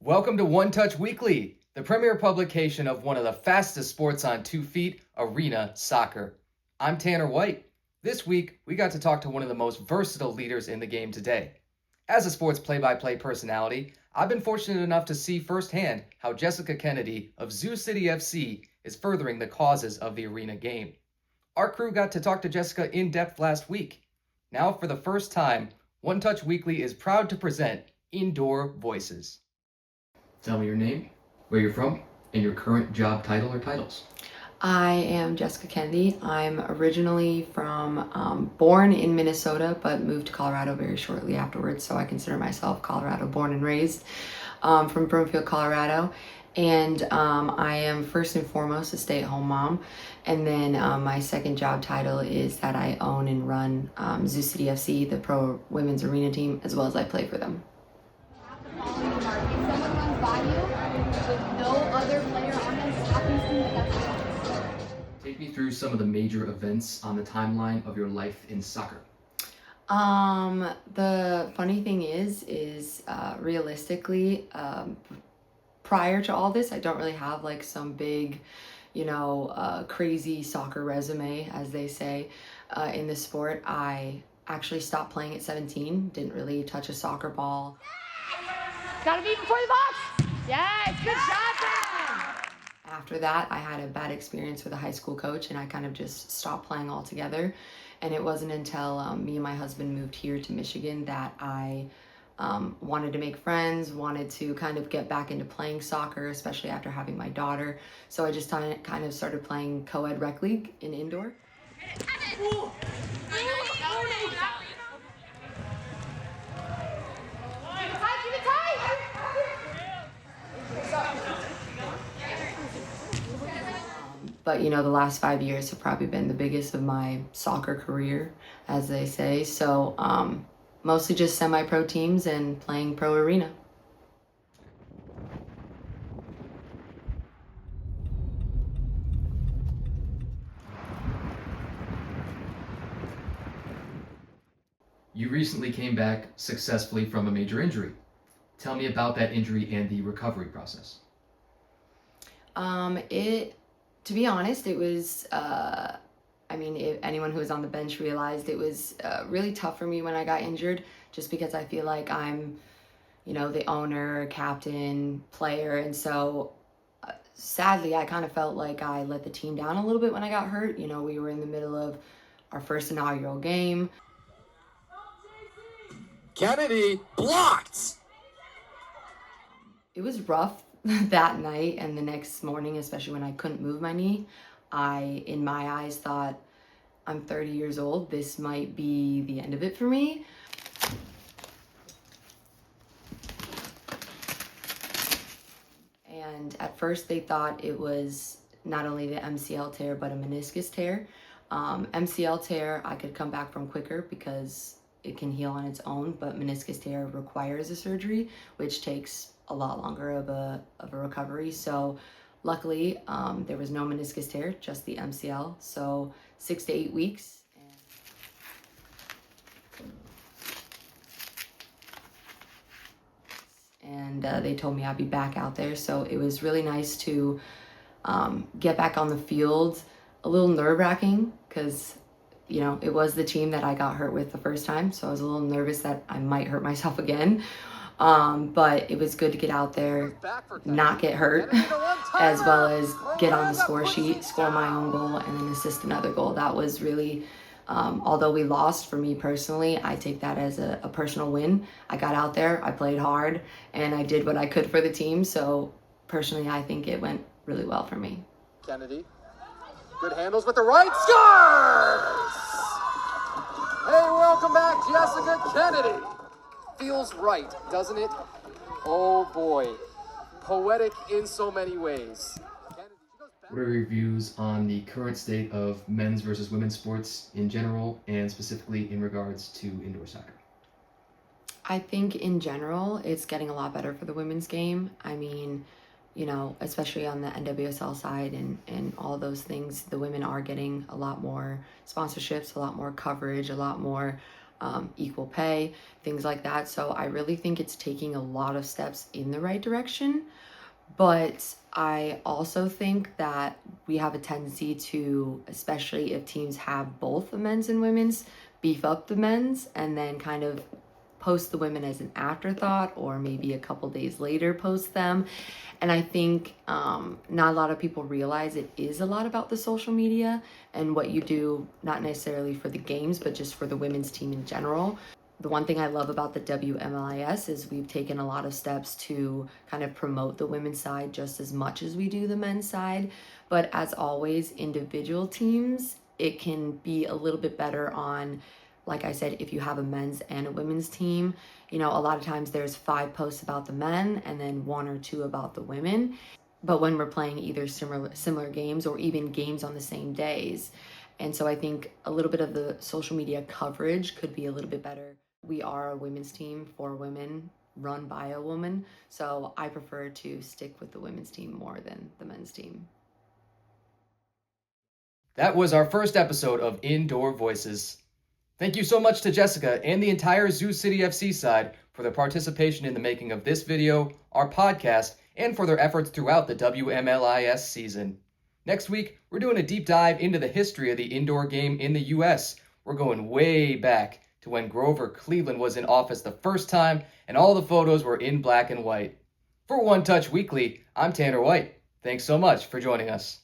Welcome to OneTouch Weekly, the premier publication of one of the fastest sports on 2 feet, arena soccer. I'm Tanner White. This week, we got to talk to one of the most versatile leaders in the game today. As a sports play-by-play personality, I've been fortunate enough to see firsthand how Jessica Kennedy of Zoo City FC is furthering the causes of the arena game. Our crew got to talk to Jessica in depth last week. Now, for the first time, OneTouch Weekly is proud to present Indoor Voices. Tell me your name, where you're from, and your current job title or titles. I am Jessica Kennedy. I'm originally born in Minnesota, but moved to Colorado very shortly afterwards. So I consider myself Colorado born and raised, from Broomfield, Colorado. And I am first and foremost a stay-at-home mom. And then my second job title is that I own and run Zoo City FC, the pro women's arena team, as well as I play for them. Take me through some of the major events on the timeline of your life in soccer. The funny thing is realistically, prior to all this, I don't really have like some big, crazy soccer resume, as they say, in the sport. I actually stopped playing at 17, didn't really touch a soccer ball. Gotta be before the box! Yes, good shot, man! After that, I had a bad experience with a high school coach and I kind of just stopped playing altogether. And it wasn't until me and my husband moved here to Michigan that I wanted to make friends, wanted to kind of get back into playing soccer, especially after having my daughter. So I just kind of started playing co-ed rec league in indoor. But the last 5 years have probably been the biggest of my soccer career, as they say. So mostly just semi-pro teams and playing pro arena. You recently came back successfully from a major injury. Tell me about that injury and the recovery process. To be honest, it was, if anyone who was on the bench realized it was really tough for me when I got injured, just because I feel like I'm, the owner, captain, player. And so sadly, I kind of felt like I let the team down a little bit when I got hurt. We were in the middle of our first inaugural game. Kennedy blocked! It was rough that night and the next morning, especially when I couldn't move my knee. I, in my eyes, thought, I'm 30 years old. This might be the end of it for me. And at first they thought it was not only the MCL tear, but a meniscus tear. MCL tear, I could come back from quicker because it can heal on its own, but meniscus tear requires a surgery, which takes a lot longer of a recovery. So luckily, there was no meniscus tear, just the MCL. So 6 to 8 weeks. And they told me I'd be back out there. So it was really nice to get back on the field. A little nerve-wracking because, it was the team that I got hurt with the first time. So I was a little nervous that I might hurt myself again. But it was good to get out there, not get hurt, as well as get on the score sheet, score my own goal, and then assist another goal. That was really, although we lost, for me personally, I take that as a personal win. I got out there, I played hard, and I did what I could for the team. So personally, I think it went really well for me. Kennedy, good handles with the right, scores! Hey, welcome back, Jessica Kennedy. Feels right, doesn't it? Oh boy, poetic in so many ways. What are your views on the current state of men's versus women's sports in general, and specifically in regards to indoor soccer? I think in general, it's getting a lot better for the women's game. I mean, especially on the NWSL side and all those things, the women are getting a lot more sponsorships, a lot more coverage, a lot more equal pay, things like that. So I really think it's taking a lot of steps in the right direction. But I also think that we have a tendency to, especially if teams have both the men's and women's, beef up the men's and then kind of post the women as an afterthought, or maybe a couple days later post them. And I think not a lot of people realize it is a lot about the social media and what you do, not necessarily for the games, but just for the women's team in general. The one thing I love about the WMLIS is we've taken a lot of steps to kind of promote the women's side just as much as we do the men's side. But as always, individual teams, it can be a little bit better on, like I said, if you have a men's and a women's team, you know, a lot of times there's 5 posts about the men and then 1 or 2 about the women. But when we're playing either similar games or even games on the same days. And so I think a little bit of the social media coverage could be a little bit better. We are a women's team for women, run by a woman. So I prefer to stick with the women's team more than the men's team. That was our first episode of Indoor Voices. Thank you so much to Jessica and the entire Zoo City FC side for their participation in the making of this video, our podcast, and for their efforts throughout the WMLIS season. Next week, we're doing a deep dive into the history of the indoor game in the US. We're going way back to when Grover Cleveland was in office the first time and all the photos were in black and white. For OneTouch Weekly, I'm Tanner White. Thanks so much for joining us.